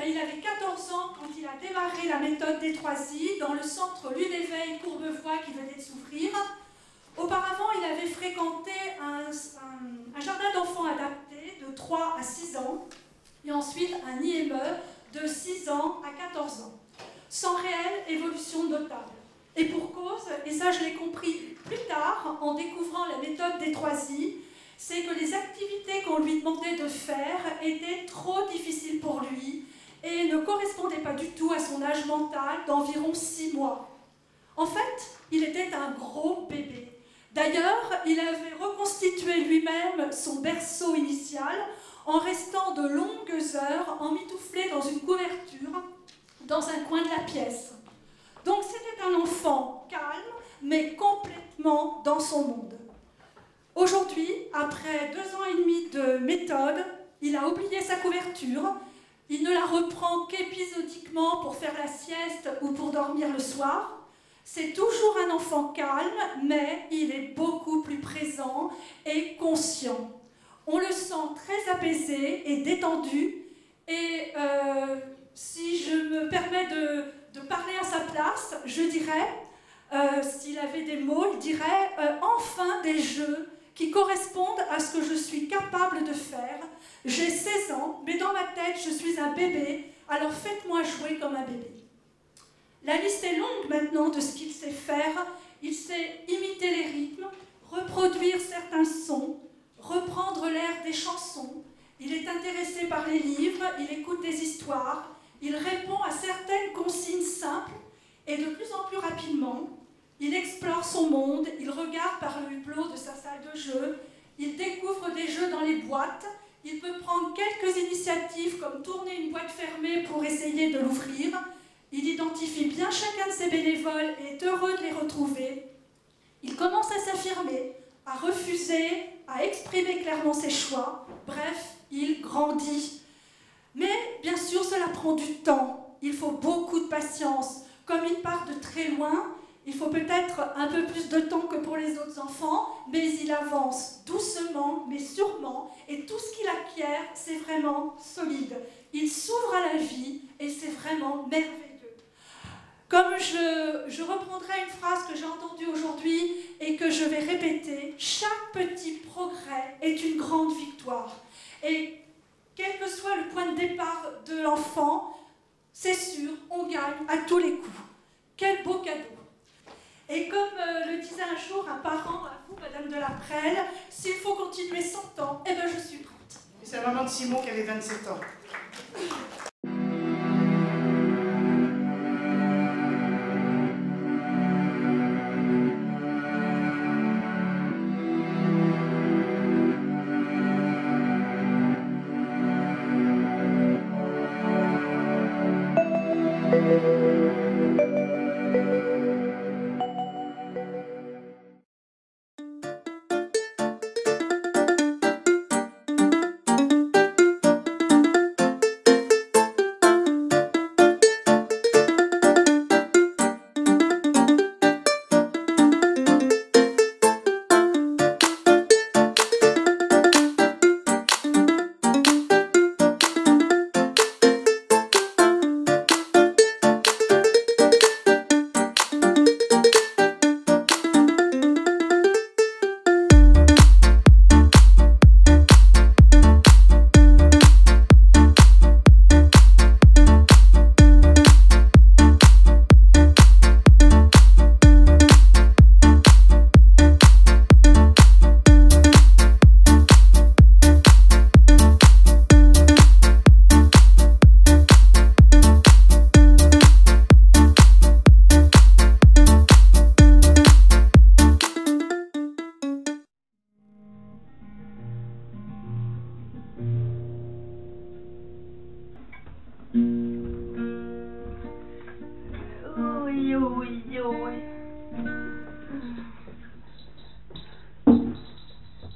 il avait 14 ans quand il a démarré la méthode des 3I dans le centre Lunéveil Courbevoie qui venait de s'ouvrir. Auparavant, il avait fréquenté un jardin d'enfants adapté de 3 à 6 ans et ensuite un IME de 6 ans à 14 ans, sans réelle évolution notable. Et pour cause, et ça je l'ai compris plus tard en découvrant la méthode des 3I, c'est que les activités qu'on lui demandait de faire étaient trop difficiles pour lui et ne correspondaient pas du tout à son âge mental d'environ 6 mois. En fait, il était un gros bébé. D'ailleurs, il avait reconstitué lui-même son berceau initial en restant de longues heures emmitouflé dans une couverture dans un coin de la pièce. Donc c'était un enfant calme, mais complètement dans son monde. Aujourd'hui, après 2 ans et demi de méthode, il a oublié sa couverture, il ne la reprend qu'épisodiquement pour faire la sieste ou pour dormir le soir. C'est toujours un enfant calme, mais il est beaucoup plus présent et conscient. On le sent très apaisé et détendu, et si je me permets de parler à sa place, je dirais, s'il avait des mots, il dirait enfin des jeux qui correspondent à ce que je suis capable de faire. J'ai 16 ans, mais dans ma tête, je suis un bébé, alors faites-moi jouer comme un bébé. La liste est longue maintenant de ce qu'il sait faire. Il sait imiter les rythmes, reproduire certains sons, reprendre l'air des chansons. Il est intéressé par les livres, il écoute des histoires, il répond à certaines consignes simples et de plus en plus rapidement. Il explore son monde, il regarde par le hublot de sa salle de jeu, il découvre des jeux dans les boîtes, il peut prendre quelques initiatives comme tourner une boîte fermée pour essayer de l'ouvrir, il identifie bien chacun de ses bénévoles et est heureux de les retrouver. Il commence à s'affirmer, à refuser, à exprimer clairement ses choix, bref, il grandit. Mais bien sûr, cela prend du temps, il faut beaucoup de patience. Comme il part de très loin, il faut peut-être un peu plus de temps que pour les autres enfants, mais il avance doucement, mais sûrement, et tout ce qu'il acquiert, c'est vraiment solide. Il s'ouvre à la vie, et c'est vraiment merveilleux. Comme je reprendrai une phrase que j'ai entendue aujourd'hui et que je vais répéter, chaque petit progrès est une grande victoire. Et quel que soit le point de départ de l'enfant, c'est sûr, on gagne à tous les coups. Quel beau cadeau! Et comme le disait un jour un parent à vous, Madame de la Prelle, s'il faut continuer 100 ans, eh bien je suis prête. C'est la maman de Simon qui avait 27 ans.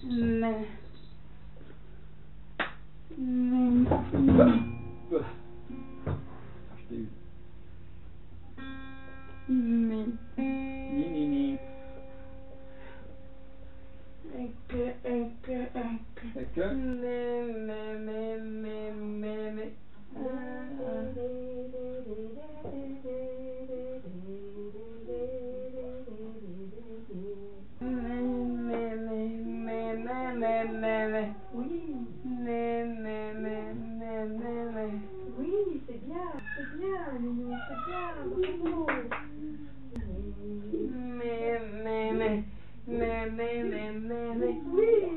Mais. Oui.